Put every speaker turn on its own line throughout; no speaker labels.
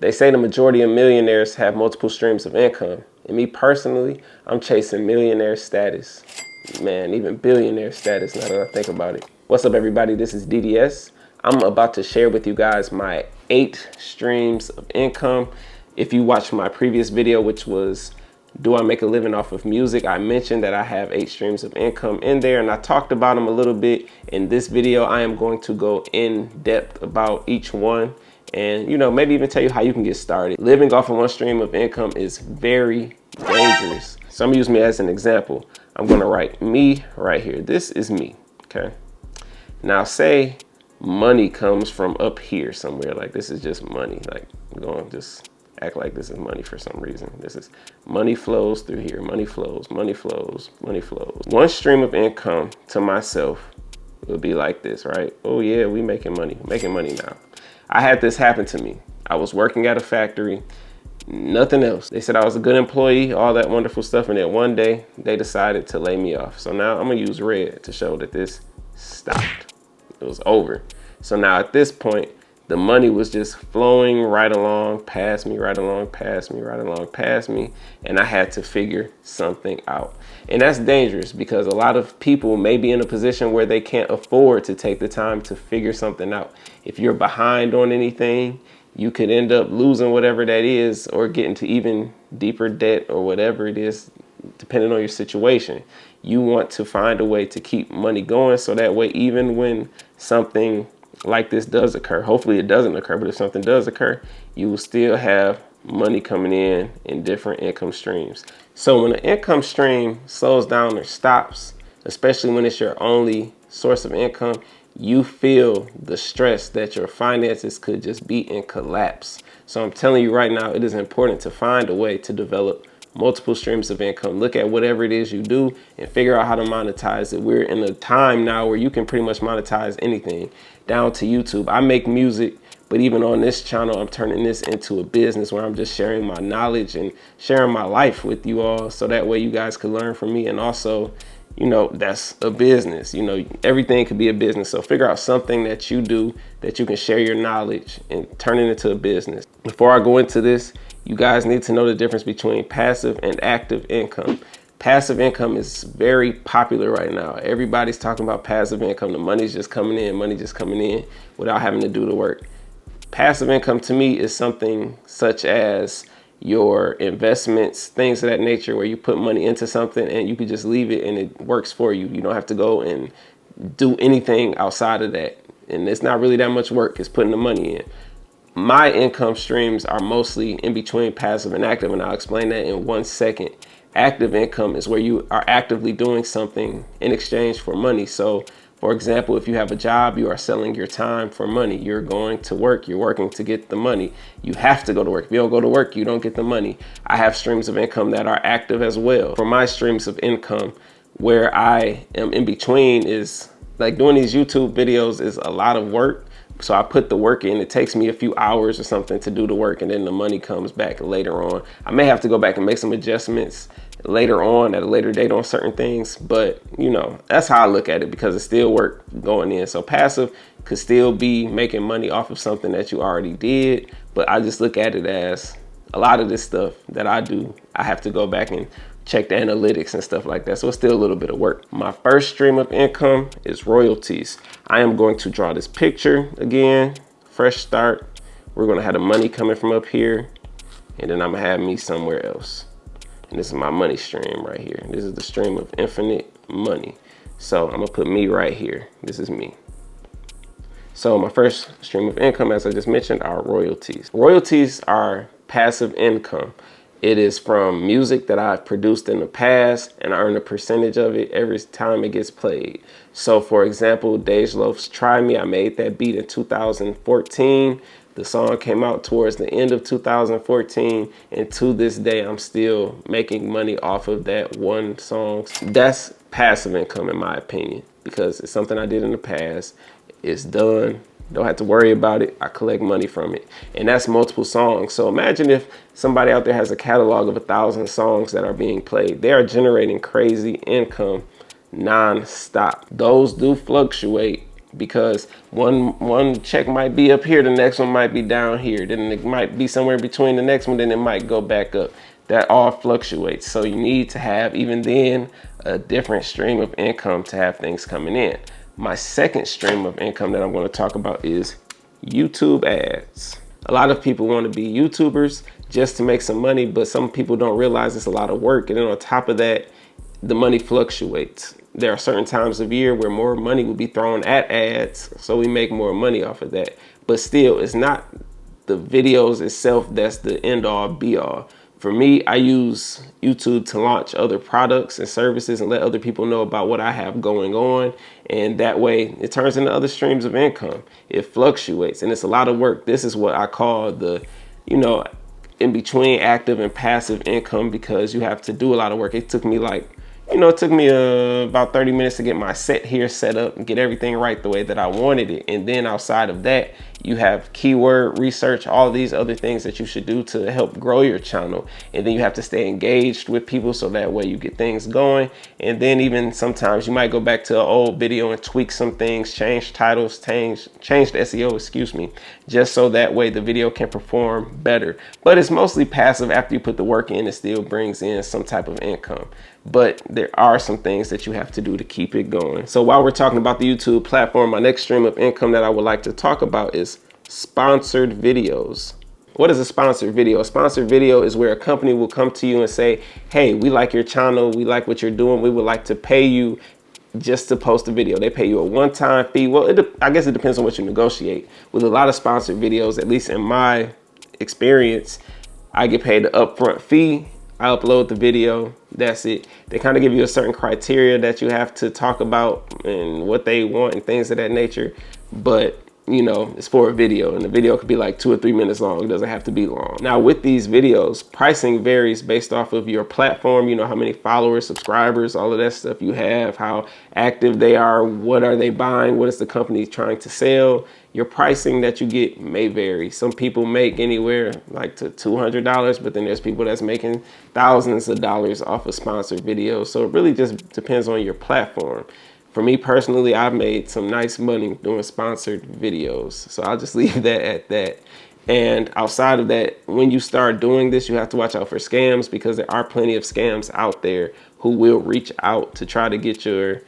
They say the majority of millionaires have multiple streams of income. And me personally, I'm chasing millionaire status. Man, even billionaire status now that I think about it. What's up, everybody? This is DDS. I'm about to share with you guys my 8 streams of income. If you watched my previous video, which was, do I make a living off of music? I mentioned that I have 8 streams of income in there, and I talked about them a little bit. In this video, I am going to go in depth about each one and, maybe even tell you how you can get started. Living off of one stream of income is very dangerous. Some use me as an example. I'm gonna write me right here. This is me, okay? Now say money comes from up here somewhere, like this is just money. Like I'm going to just act like this is money for some reason. This is money flows through here, money flows, money flows, money flows. One stream of income to myself would be like this, right? Oh yeah, we making money now. I had this happen to me. I was working at a factory, nothing else. They said I was a good employee, all that wonderful stuff. And then one day they decided to lay me off. So now I'm gonna use red to show that this stopped. It was over. So now at this point, the money was just flowing right along past me, right along past me, right along past me. And I had to figure something out. And that's dangerous because a lot of people may be in a position where they can't afford to take the time to figure something out. If you're behind on anything, you could end up losing whatever that is or get into even deeper debt or whatever it is, depending on your situation. You want to find a way to keep money going so that way, even when something like this does occur, hopefully it doesn't occur, but if something does occur, you will still have money coming in different income streams. So when an income stream slows down or stops, especially when it's your only source of income, you feel the stress that your finances could just be in collapse. So I'm telling you right now, it is important to find a way to develop multiple streams of income. Look at whatever it is you do and figure out how to monetize it. We're in a time now where you can pretty much monetize anything, down to YouTube. I make music, but even on this channel, I'm turning this into a business where I'm just sharing my knowledge and sharing my life with you all. So that way you guys can learn from me. And also, that's a business. Everything could be a business. So figure out something that you do that you can share your knowledge and turn it into a business. Before I go into this, you guys need to know the difference between passive and active income. Passive income is very popular right now. Everybody's talking about passive income. The money's just coming in without having to do the work. Passive income to me is something such as your investments, things of that nature, where you put money into something and you can just leave it and it works for you. You don't have to go and do anything outside of that. And it's not really that much work. It's putting the money in. My income streams are mostly in between passive and active, and I'll explain that in 1 second. Active income is where you are actively doing something in exchange for money. So for example, if you have a job, you are selling your time for money. You're going to work, you're working to get the money. You have to go to work. If you don't go to work, you don't get the money. I have streams of income that are active as well. For my streams of income, where I am in between is like doing these YouTube videos is a lot of work. So I put the work in. It takes me a few hours or something to do the work, and then the money comes back later on. I may have to go back and make some adjustments later on at a later date on certain things, but that's how I look at it because it's still work going in. So passive could still be making money off of something that you already did, but I just look at it as a lot of this stuff that I do, I have to go back and check the analytics and stuff like that. So it's still a little bit of work. My first stream of income is royalties. I am going to draw this picture again, fresh start. We're gonna have the money coming from up here, and then I'm gonna have me somewhere else. And this is my money stream right here. This is the stream of infinite money. So I'm gonna put me right here. This is me. So my first stream of income, as I just mentioned, are royalties. Royalties are passive income. It is from music that I've produced in the past, and I earn a percentage of it every time it gets played. So for example, Dej Loaf's Try Me, I made that beat in 2014. The song came out towards the end of 2014, and to this day, I'm still making money off of that one song. That's passive income in my opinion, because it's something I did in the past. It's done. Don't have to worry about it. I collect money from it. And that's multiple songs. So imagine if somebody out there has a catalog of 1,000 songs that are being played. They are generating crazy income non-stop. Those do fluctuate because one check might be up here, the next one might be down here, then it might be somewhere between the next one, then it might go back up. That all fluctuates. So you need to have, even then, a different stream of income to have things coming in. My second stream of income that I'm going to talk about is YouTube ads. A lot of people want to be YouTubers just to make some money, but some people don't realize it's a lot of work. And then on top of that, the money fluctuates. There are certain times of year where more money will be thrown at ads, so we make more money off of that. But still, it's not the videos itself that's the end all be all. For me, I use YouTube to launch other products and services and let other people know about what I have going on. And that way it turns into other streams of income. It fluctuates and it's a lot of work. This is what I call the, in between active and passive income, because you have to do a lot of work. It took me about 30 minutes to get my set here set up and get everything right the way that I wanted it. And then outside of that, you have keyword research, all these other things that you should do to help grow your channel. And then you have to stay engaged with people so that way you get things going. And then even sometimes you might go back to an old video and tweak some things, change titles, change the SEO, just so that way the video can perform better. But it's mostly passive. After you put the work in, it still brings in some type of income. But there are some things that you have to do to keep it going. So while we're talking about the YouTube platform, my next stream of income that I would like to talk about is sponsored videos. What is a sponsored video? A sponsored video is where a company will come to you and say, hey, we like your channel, we like what you're doing, we would like to pay you just to post a video. They pay you a one-time fee. Well, I guess it depends on what you negotiate. With a lot of sponsored videos, at least in my experience, I get paid the upfront fee. I upload the video, that's it. They kind of give you a certain criteria that you have to talk about and what they want and things of that nature. But, it's for a video, and the video could be like 2 or 3 minutes long. It doesn't have to be long. Now with these videos, pricing varies based off of your platform, how many followers, subscribers, all of that stuff you have, how active they are, what are they buying, what is the company trying to sell. Your pricing that you get may vary. Some people make anywhere like to $200, but then there's people that's making thousands of dollars off of sponsored videos. So it really just depends on your platform. For me personally, I've made some nice money doing sponsored videos. So I'll just leave that at that. And outside of that, when you start doing this, you have to watch out for scams, because there are plenty of scams out there who will reach out to try to get your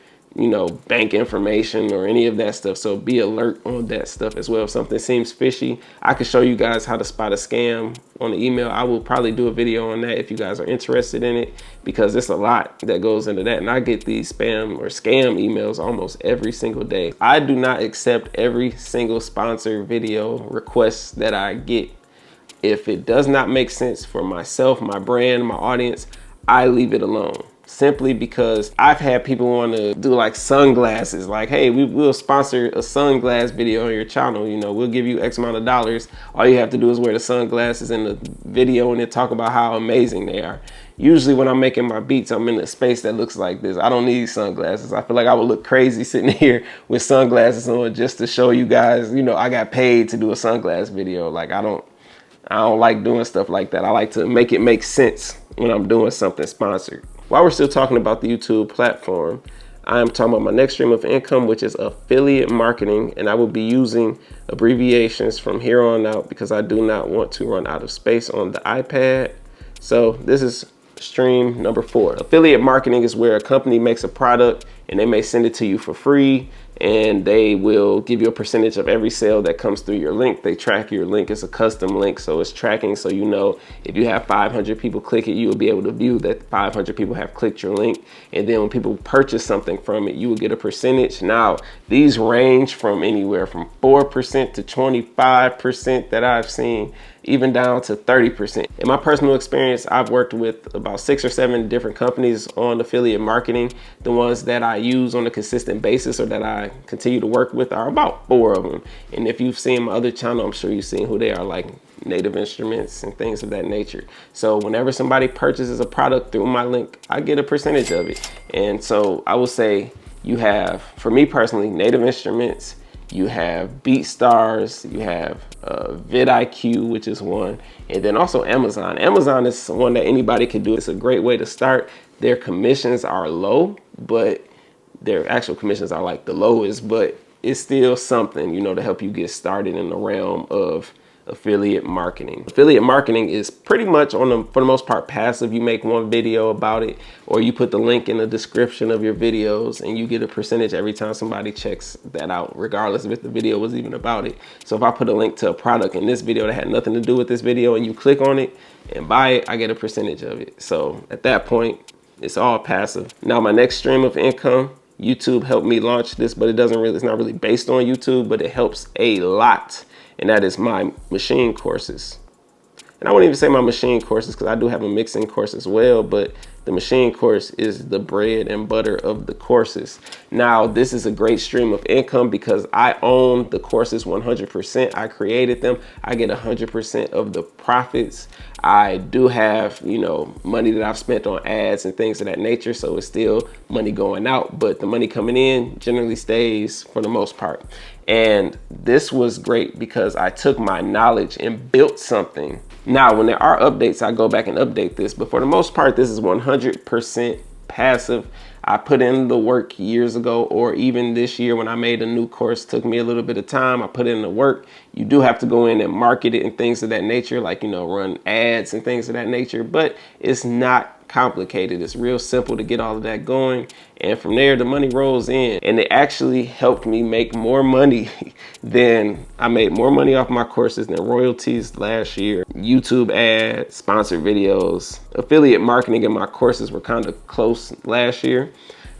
bank information or any of that stuff. So be alert on that stuff as well. If something seems fishy, I can show you guys how to spot a scam on the email. I will probably do a video on that if you guys are interested in it, because there's a lot that goes into that. And I get these spam or scam emails almost every single day. I do not accept every single sponsored video request that I get. If it does not make sense for myself, my brand, my audience, I leave it alone. Simply because I've had people want to do like sunglasses, like, hey, we'll sponsor a sunglass video on your channel. We'll give you X amount of dollars. All you have to do is wear the sunglasses in the video and then talk about how amazing they are. Usually when I'm making my beats, I'm in a space that looks like this. I don't need sunglasses. I feel like I would look crazy sitting here with sunglasses on just to show you guys, I got paid to do a sunglass video. Like I don't like doing stuff like that. I like to make it make sense when I'm doing something sponsored. While we're still talking about the YouTube platform, I'm talking about my next stream of income, which is affiliate marketing. And I will be using abbreviations from here on out because I do not want to run out of space on the iPad. So this is stream number 4. Affiliate marketing is where a company makes a product and they may send it to you for free, and they will give you a percentage of every sale that comes through your link. They track your link. It's a custom link, so it's tracking, so if you have 500 people click it, you will be able to view that 500 people have clicked your link. And then when people purchase something from it, you will get a percentage. Now, these range from anywhere from 4% to 25% that I've seen, even down to 30%. In my personal experience, I've worked with about 6 or 7 different companies on affiliate marketing. The ones that I use on a consistent basis or that I continue to work with are about 4 of them. And if you've seen my other channel, I'm sure you've seen who they are, like Native Instruments and things of that nature. So whenever somebody purchases a product through my link, I get a percentage of it. And so I will say you have, for me personally, Native Instruments, you have BeatStars, you have vidIQ, which is one, and then also Amazon. Amazon is one that anybody can do. It's a great way to start. Their commissions are low, but their actual commissions are like the lowest, but it's still something, you know, to help you get started in the realm of affiliate marketing. Affiliate marketing is pretty much for the most part passive. You make one video about it, or you put the link in the description of your videos and you get a percentage every time somebody checks that out, regardless of if the video was even about it. So if I put a link to a product in this video that had nothing to do with this video and you click on it and buy it, I get a percentage of it. So at that point, it's all passive. Now my next stream of income, YouTube helped me launch this, but it's not really based on YouTube, but it helps a lot. And that is my machine courses. And I wouldn't even say my machine courses because I do have a mixing course as well, but the machine course is the bread and butter of the courses. Now, this is a great stream of income because I own the courses 100%. I created them. I get 100% of the profits. I do have, you know, money that I've spent on ads and things of that nature. So it's still money going out, but the money coming in generally stays for the most part. And this was great because I took my knowledge and built something. Now, when there are updates, I go back and update this. But for the most part, this is 100% passive. I put in the work years ago, or even this year when I made a new course, took me a little bit of time. I put in the work. You do have to go in and market it and things of that nature, like, you know, run ads and things of that nature. But it's not complicated. It's real simple to get all of that going. And from there, the money rolls in. And it actually helped me make more money I made more money off my courses than royalties last year. YouTube ads, sponsored videos, affiliate marketing, and my courses were kind of close last year.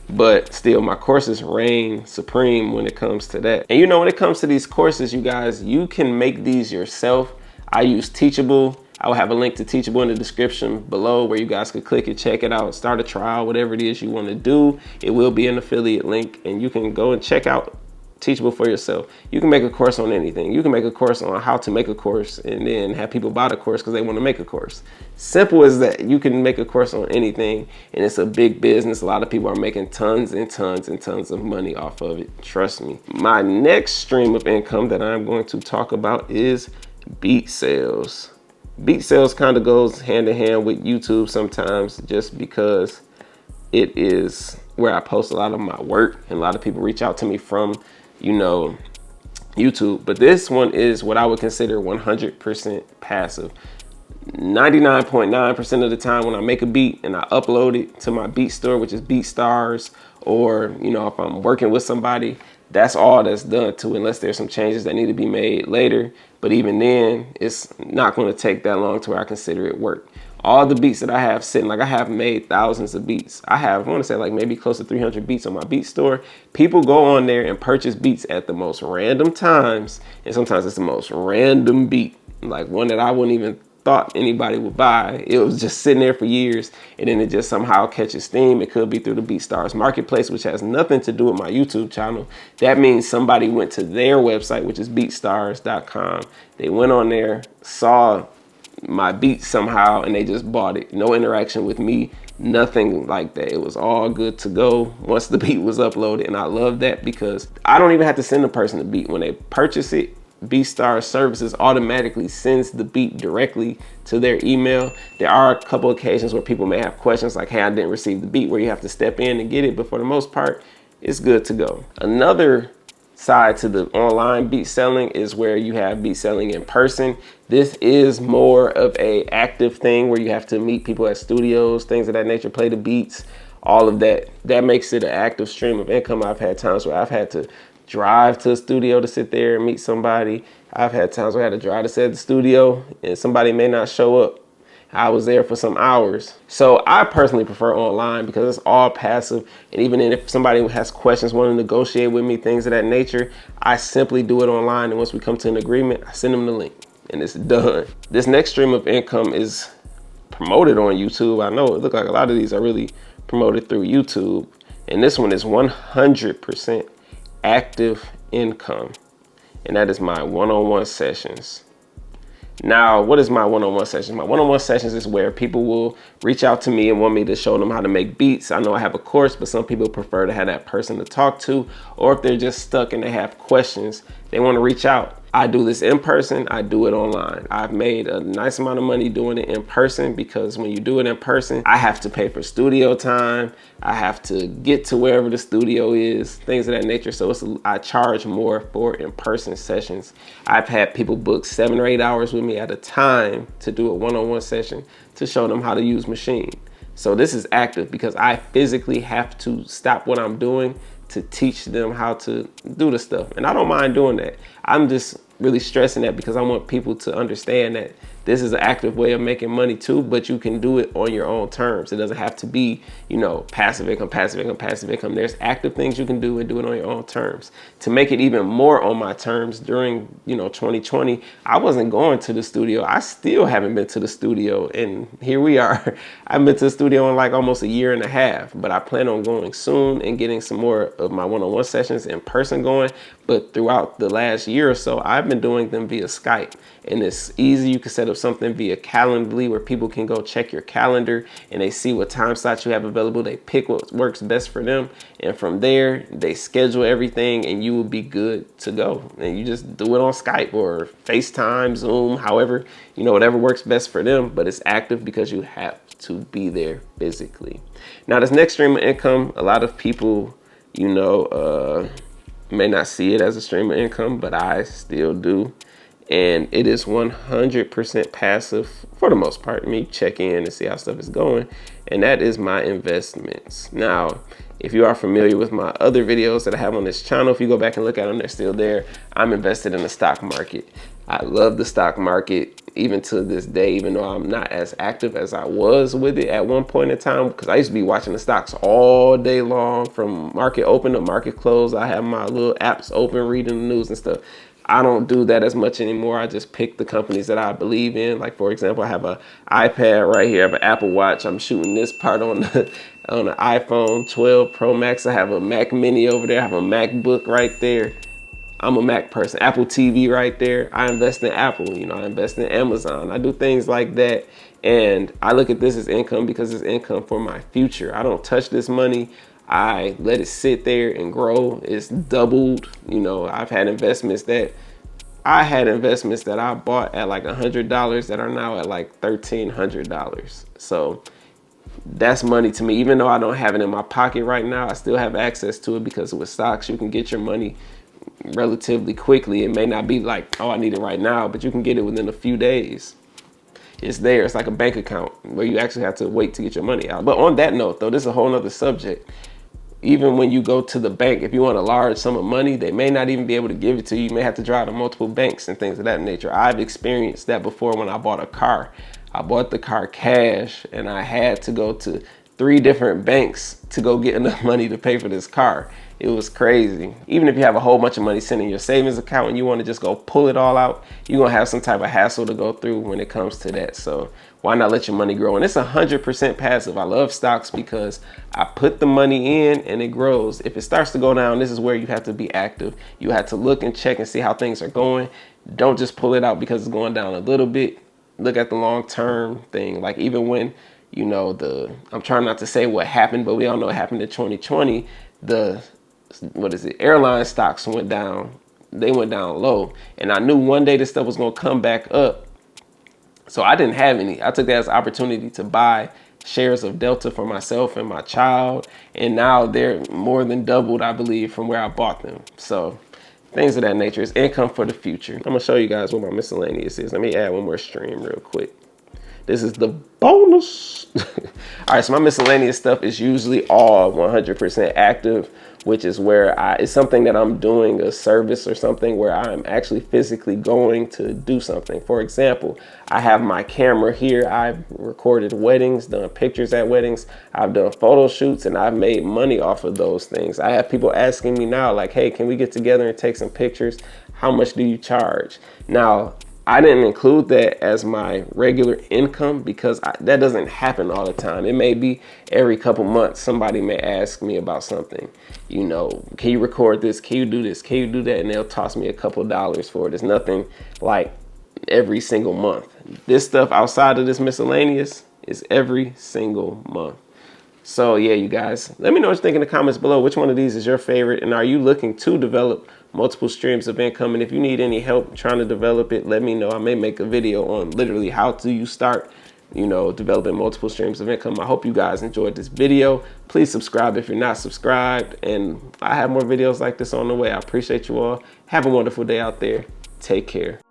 But still, my courses reign supreme when it comes to that. And you know, when it comes to these courses, you guys, you can make these yourself. I use Teachable. I will have a link to Teachable in the description below where you guys could click it, check it out, start a trial, whatever it is you want to do. It will be an affiliate link and you can go and check out Teachable for yourself. You can make a course on anything. You can make a course on how to make a course and then have people buy the course because they want to make a course. Simple as that. You can make a course on anything and it's a big business. A lot of people are making tons and tons and tons of money off of it. Trust me. My next stream of income that I'm going to talk about is beat sales. Beat sales kind of goes hand in hand with YouTube sometimes just because it is where I post a lot of my work and a lot of people reach out to me from, you know, YouTube. But this one is what I would consider 100% passive. 99.9% of the time when I make a beat and I upload it to my beat store, which is BeatStars, or, you know, if I'm working with somebody, that's all that's done to it, unless there's some changes that need to be made later. But even then, it's not going to take that long to where I consider it work. All the beats that I have sitting, like I have made thousands of beats. I want to say like maybe close to 300 beats on my beat store. People go on there and purchase beats at the most random times. And sometimes it's the most random beat, like one that I wouldn't even thought anybody would buy. It was just sitting there for years and then it just somehow catches steam. It could be through the BeatStars marketplace, which has nothing to do with my YouTube channel. That means somebody went to their website, which is beatstars.com. They went on there, saw my beat somehow, and they just bought it. No interaction with me, nothing like that. It was all good to go once the beat was uploaded. And I love that because I don't even have to send a person the beat. When they purchase it, BeatStars Services automatically sends the beat directly to their email. There are a couple occasions where people may have questions like, hey, I didn't receive the beat, where you have to step in and get it. But for the most part, it's good to go. Another side to the online beat selling is where you have beat selling in person. This is more of a active thing where you have to meet people at studios, things of that nature, play the beats, all of that. That makes it an active stream of income. I've had times where I've had to drive to a studio to sit there and meet somebody. I've had times where I had to drive to set the studio and somebody may not show up. I was there for some hours. So I personally prefer online because it's all passive. And even if somebody has questions, want to negotiate with me, things of that nature, I simply do it online. And once we come to an agreement, I send them the link and it's done. This next stream of income is promoted on YouTube. I know it looks like a lot of these are really promoted through YouTube. And this one is 100% active income. And that is my one-on-one sessions. Now, what is my one-on-one sessions? My one-on-one sessions is where people will reach out to me and want me to show them how to make beats. I know I have a course, but some people prefer to have that person to talk to, or if they're just stuck and they have questions, they want to reach out I do this in person, I do it online. I've made a nice amount of money doing it in person because when you do it in person, I have to pay for studio time. I have to get to wherever the studio is, things of that nature. So I charge more for in-person sessions. I've had people book 7 or 8 hours with me at a time to do a one-on-one session to show them how to use Machine. So this is active because I physically have to stop what I'm doing to teach them how to do the stuff. And I don't mind doing that. I'm just really stressing that because I want people to understand that this is an active way of making money too, but you can do it on your own terms. It doesn't have to be, you know, passive income, passive income, passive income. There's active things you can do and do it on your own terms. To make it even more on my terms during, 2020, I wasn't going to the studio. I still haven't been to the studio, and here we are. I've been to the studio in like almost a year and a half, but I plan on going soon and getting some more of my one-on-one sessions in person going. But throughout the last year or so, I've been doing them via Skype, and it's easy. You can set up something via Calendly where people can go check your calendar and they see what time slots you have available. They pick what works best for them, and from there they schedule everything, and you will be good to go. And you just do it on Skype or FaceTime, Zoom, however, whatever works best for them. But it's active because you have to be there physically. Now, this next stream of income, a lot of people, may not see it as a stream of income, but I still do. And it is 100% passive for the most part. Me check in and see how stuff is going. And that is my investments. Now, if you are familiar with my other videos that I have on this channel, if you go back and look at them, they're still there. I'm invested in the stock market. I love the stock market even to this day, even though I'm not as active as I was with it at one point in time, because I used to be watching the stocks all day long from market open to market close. I have my little apps open, reading the news and stuff. I don't do that as much anymore. I just pick the companies that I believe in. Like, for example, I have an iPad right here. I have an Apple Watch. I'm shooting this part on the iPhone 12 Pro Max. I have a Mac Mini over there. I have a MacBook right there. I'm a Mac person. Apple TV right there. I invest in Apple. I invest in Amazon. I do things like that. And I look at this as income because it's income for my future. I don't touch this money. I let it sit there and grow. It's doubled. I've had investments that I bought at like $100 that are now at like $1,300. So that's money to me. Even though I don't have it in my pocket right now, I still have access to it because with stocks, you can get your money relatively quickly. It may not be like, oh, I need it right now, but you can get it within a few days. It's there. It's like a bank account where you actually have to wait to get your money out. But on that note, though, this is a whole nother subject. Even when you go to the bank, if you want a large sum of money, they may not even be able to give it to you. You may have to drive to multiple banks and things of that nature. I've experienced that before when I bought a car. I bought the car cash, and I had to go to 3 different banks to go get enough money to pay for this car. It was crazy. Even if you have a whole bunch of money sitting in your savings account and you want to just go pull it all out, you're going to have some type of hassle to go through when it comes to that. So why not let your money grow? And it's 100% passive. I love stocks because I put the money in and it grows. If it starts to go down, this is where you have to be active. You have to look and check and see how things are going. Don't just pull it out because it's going down a little bit. Look at the long-term thing. Like even when, I'm trying not to say what happened, but we all know what happened in 2020. Airline stocks went down. They went down low. And I knew one day this stuff was going to come back up. So I didn't have any. I took that as an opportunity to buy shares of Delta for myself and my child. And now they're more than doubled, I believe, from where I bought them. So things of that nature. It's income for the future. I'm going to show you guys what my miscellaneous is. Let me add one more stream real quick. This is the bonus. All right, so my miscellaneous stuff is usually all 100% active, which is where it's something that I'm doing, a service or something where I'm actually physically going to do something. For example, I have my camera here. I've recorded weddings, done pictures at weddings. I've done photo shoots, and I've made money off of those things. I have people asking me now, like, hey, can we get together and take some pictures? How much do you charge? Now, I didn't include that as my regular income because that doesn't happen all the time. It may be every couple months somebody may ask me about something. Can you record this? Can you do this? Can you do that? And they'll toss me a couple dollars for it. It's nothing like every single month. This stuff outside of this miscellaneous is every single month. So yeah, you guys, let me know what you think in the comments below. Which one of these is your favorite? And are you looking to develop multiple streams of income. And if you need any help trying to develop it, let me know. I may make a video on literally how do you start, you know, developing multiple streams of income. I hope you guys enjoyed this video. Please subscribe if you're not subscribed. And I have more videos like this on the way. I appreciate you all. Have a wonderful day out there. Take care.